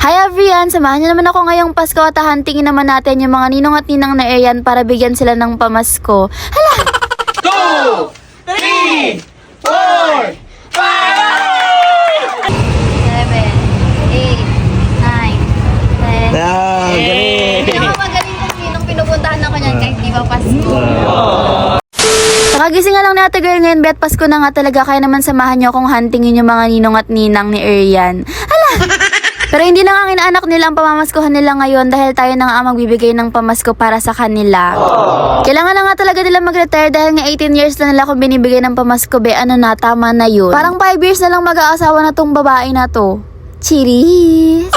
Hi everyone! Samahan niyo naman ako ngayong Pasko at hahantingin naman natin yung mga ninong at ninang na Arian para bigyan sila ng pamasko. Hala! 2, 3, 4, 5! 7, 8, 9, 10. Galing! Pinakamagaling kong ninong pinupuntahan ako niyan kahit di ba Pasko. Nakagising nga lang ni Ate Girl ngayon, bet Pasko na nga talaga, kaya naman samahan niyo akong huntingin yung mga ninong at ninang ni Arian. Hala! Pero hindi na nga inaanak nila ang pamamaskuhan nila ngayon dahil tayo na nga ang magbibigay ng pamasko para sa kanila. Kailangan na nga talaga nila mag-retire dahil nga 18 years na nila kung binibigay ng pamasko, be, ano na, tama na yun. Parang 5 years na lang mag-aasawa na tong babae na to. Cheers!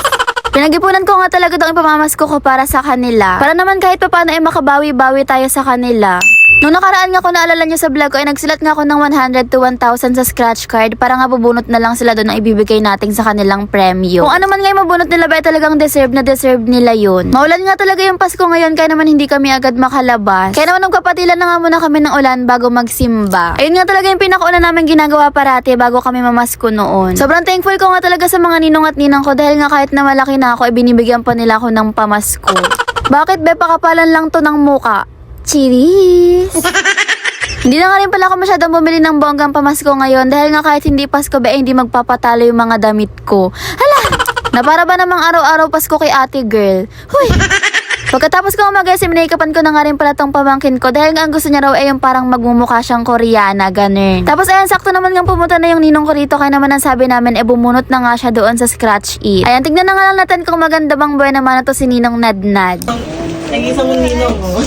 Pinag-ipunan ko nga talaga itong ipamamasko ko para sa kanila. Para naman kahit pa paano ay makabawi-bawi tayo sa kanila. Nung nakaraan nga kung naalala nyo sa vlog ko ay nagsulat nga ako ng 100 to 1,000 sa scratch card para nga bubunot na lang sila doon ang ibibigay natin sa kanilang premyo. Kung ano man nga yung mabunot nila ba talagang deserve nila yun. Maulan nga talaga yung Pasko ngayon kaya naman hindi kami agad makalabas. Kaya naman nagpapatilan na nga muna kami ng ulan bago magsimba. Ayun nga talaga yung pinakauna namin ginagawa parati bago kami mamasko noon. Sobrang thankful ko nga talaga sa mga ninong at ninang ko dahil nga kahit na malaki na ako ay binibigyan pa nila ako ng pamasko. Bakit be, pakapalan lang to ng muka? Cheers! Hindi na nga rin pala ako masyadong bumili ng bonggang pamasko ngayon dahil nga kahit hindi Pasko ba hindi magpapatalo yung mga damit ko. Hala! Na para ba namang araw-araw Pasko kay Ate Girl? Huy! Pagkatapos ko mag-SM, make-upan ko na nga rin pala tong pamangkin ko dahil nga ang gusto niya raw ay yung parang magmumukha siyang Koreana, ganun. Tapos ayan, sakto naman nga pumunta na yung ninong ko rito kaya naman ang sabi namin bumunot na nga siya doon sa scratch it. Ayan, tignan na nga lang natin kung maganda bang buhay naman na to si Ninong Nadnad. Nag-isang ninong mo.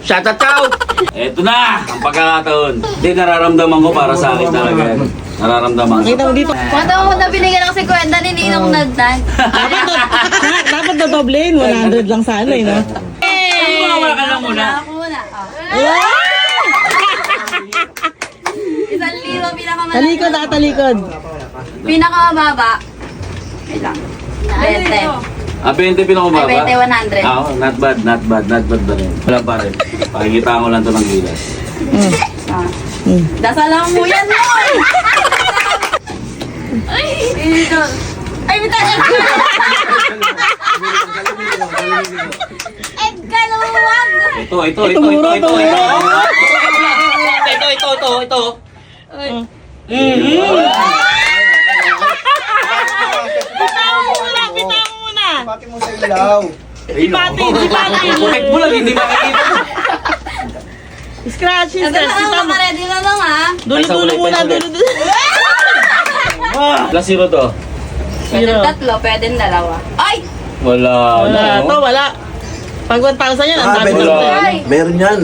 Shout out! Eto na! Ang pagkakataon. Hindi, nararamdaman ko para sa akin talaga. Nararamdaman ko. Nakita mo dito. Kwento mo na binigyan ng 50 ni Ninong Nadnad. Dapat na doblein. 100 lang sana eh, no? Wala ka lang muna. Isang libo, pinakamalaki. Talikod ah, talikod. Pinakamababa. Wait lang. 20. 20 pinakababa? Ay, 20, 100. Not bad, not bad, not bad ba rin. Wala pa rin. Pakikita ko lang ito ng gilas. Dasalang mo yan, Noy! Ay! Ay, bitay! Egg kaluwag! Ito. Bitaw mo muna. Pati mo sa ilaw. Sipati. Correct mo lang, hindi makikita. Scratch, Ito na, ready na lang, ha? Dulo muna, dulo. Plus zero to. Pwede tatlo, pwede dalawa. Ay! Wala. Wala, to wala. Pag 1,000 yan, ang dami meron. dito. Ay! Meron yan.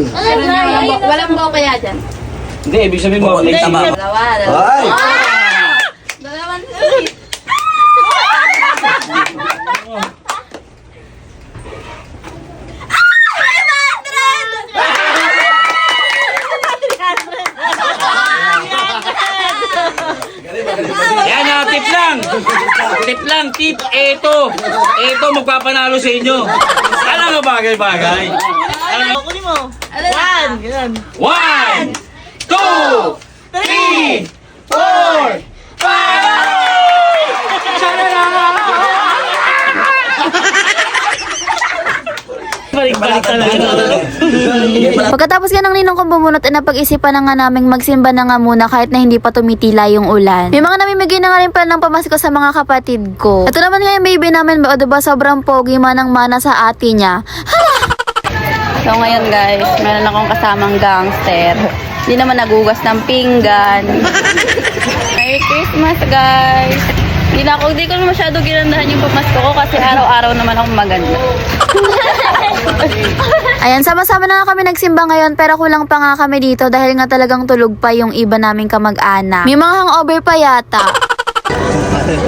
Walang bo kaya dyan. Hindi, ibig sabihin mo, Hindi, next hindi. time. Dalawa. Ay! Dalawang sulit. Yan na, tip lang. Tip. Ito, magpapanalo sa inyo. Alam mo, bagay-bagay. Kunin mo. One. Ganyan. 1, 2, 3, 4, 5! Balik talaga. Pagkatapos nga ng ninong kong bumunot ay napag-isipan na nga naming magsimba na nga muna kahit na hindi pa tumitila yung ulan. May mga namimigay na nga rin pala ng pamasko sa mga kapatid ko. Ito naman nga yung baby namin, o diba sobrang pogi manang-mana sa ate niya. Hala! So ngayon guys, meron akong kasamang gangster. Hindi naman nagugas ng pinggan. Merry Christmas guys! Hindi ko masyado ginandahan yung pamasko ko kasi araw-araw naman akong maganda. Ayan, sama-sama na nga kami nagsimba ngayon pero kulang pa nga kami dito dahil nga talagang tulog pa yung iba naming kamag-anak. May mga hangover pa yata.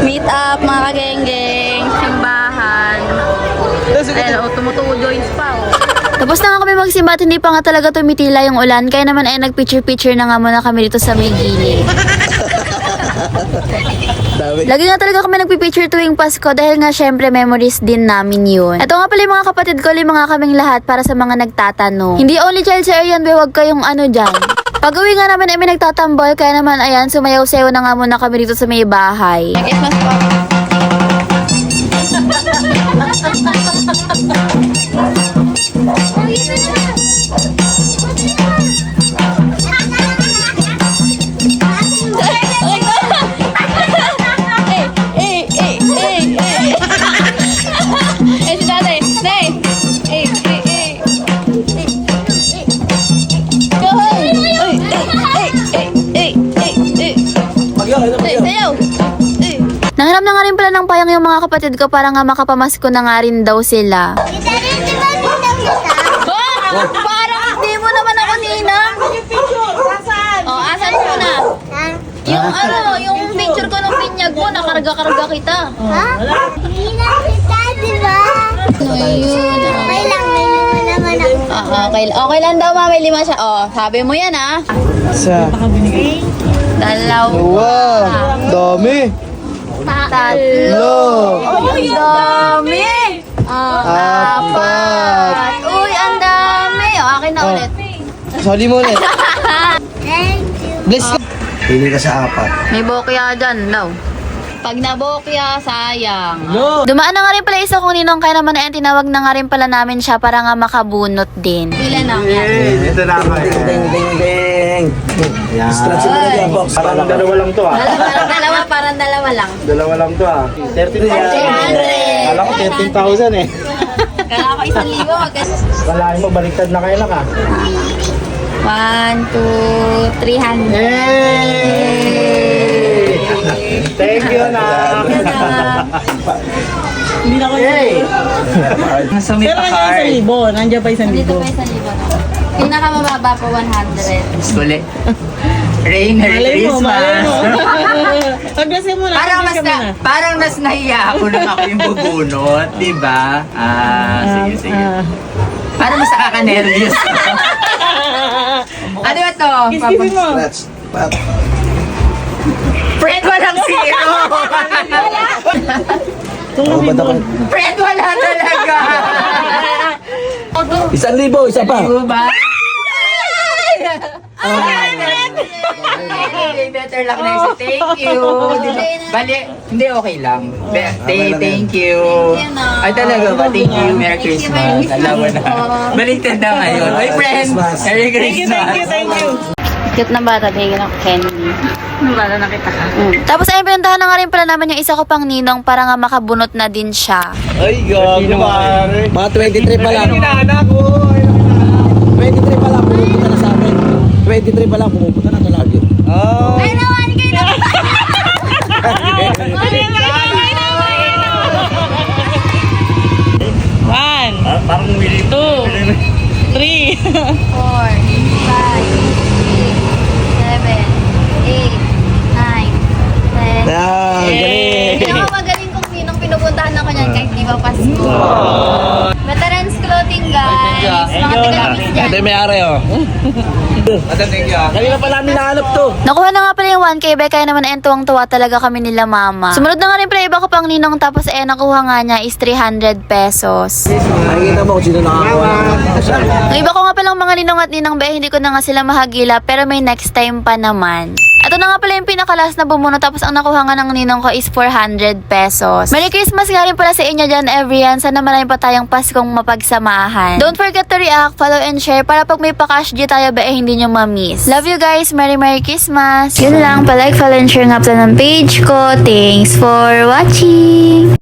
Meet up mga kageng-geng, simbahan. Ayan, tumutuo joints pa Tapos na nga kami magsimba at hindi pa nga talaga tumitila yung ulan kaya naman ay nagpicture-picture na nga muna kami dito sa may gilid. Lagi nga talaga kami nagpipicture tuwing Pasko dahil nga syempre memories din namin yun. Ito nga pala yung mga kapatid ko, mga kaming lahat para sa mga nagtatanong. Hindi only child sa Arian, huwag kayong ano dyan. Pag-uwi nga namin ay may nagtatambol, kaya naman ayan, sumayaw-sayaw na nga muna kami dito sa may bahay. Christmas po. Nagpaalam na nga rin pala ng payang yung mga kapatid ko para nga makapamasko na nga rin daw sila. Parang hindi mo naman ako, Ninang. Oh, asan mo na? Yung yung picture ko ng pinyag mo, nakarga-karga kita. Ha? Hindi na kita, di ba? Ayun. Okay lang, may lima naman ako. Okay lang daw, ma. May 5 siya. Oh, sabi mo yan, ah. Isa. Dalawa. Dami. Tatlo. Uy, ang dami. Apat. Uy, ang dami. Oh, akin na ulit. Soli mo ulit. Thank you. Bless ka. Pili ka sa apat. May bokya dyan, daw. Pag nabokya, sayang. No. Dumaan na nga rin pala isa kong ninong, kaya naman ayan, tinawag na nga rin pala namin siya para nga makabunot din. Pila na yan. Ito na ako. Ding, ding, ding. Yan. Parang dalawa lang to ah. Parang dalawa lang. Dalawa lang to ah. 13 yan. Kala ko 13,000 eh. Kaya ako 1,000. Kalahin mo, baliktad na kayo lang ah. 1, 2, 300. Thank you na. Hindi na ako Nasa may Pero nandiyan 1,000. Nandiyan pa 1,000. Dito pa 1,000. Pinakamababa po 100. Suli. Rain, Malay mo, malay mo. Paglasin mo na. paglasin mo na. Parang mas nahiya ako nang ako yung bubunot, di ba? Sige. Parang mas nakaka-nervous. Ano ba to? Kiss-kissin mo. Fred, walang zero! Fred, wala talaga! 1,000, isa pa. Di ba? Better luck next. Thank you. Bali, hindi okay lang. Thank you. Ay talaga ba? Thank you. Merry Christmas. Alam mo na. Baliktad na ngayon. Ay, friend. Merry Christmas. Thank you. Cute na bata, bigyan ako candy. Bala nakita ka. Tapos ayun, pinuntahan na nga rin pala naman yung isa ko pang ninong para nga makabunot na din siya. Ay, gago pare. Mga 23 pa lang. 23 pa lang, pumupunta na sa amin. 23 pa lang, pumupunta na to lagi. Oh. Ay naman, kayo na! One, Parang willing. 2, 3. 4, 5, 6, 7, 8, 9, 10. Ah, galing. Hindi ako magaling kung sinong pinupuntahan ako niyan kahit di ba Pasko. Veterans Clothing, guys. Mga taga-miss dyan. Ito yung may-ari oh. Kanina pa namin nahanap to. Nakuha na nga pala yung 1K, kaya naman tuwang-tuwa talaga kami nila mama. Sumunod na nga rin pala iba ko pang ninong, tapos nakuha nga niya is 300 pesos. Nakikita mo kung sino nakakuha ng Ang iba ko nga palang mga ninong at ninang hindi ko na nga sila mahagila, pero may next time pa naman. Ito na nga pala yung pinakalas na bumuno, tapos ang nakuha nga ng ninong ko is 400 pesos. Merry Christmas nga rin pala sa inyo dyan, everyone. Sana marami pa tayong Paskong mapagsamahan. Don't forget to react, follow, and share para pag may pa-cash di tayo hindi nyo ma-miss. Love you guys, Merry Christmas! Yun lang, pa-like, follow, and share nga pala ng page ko. Thanks for watching!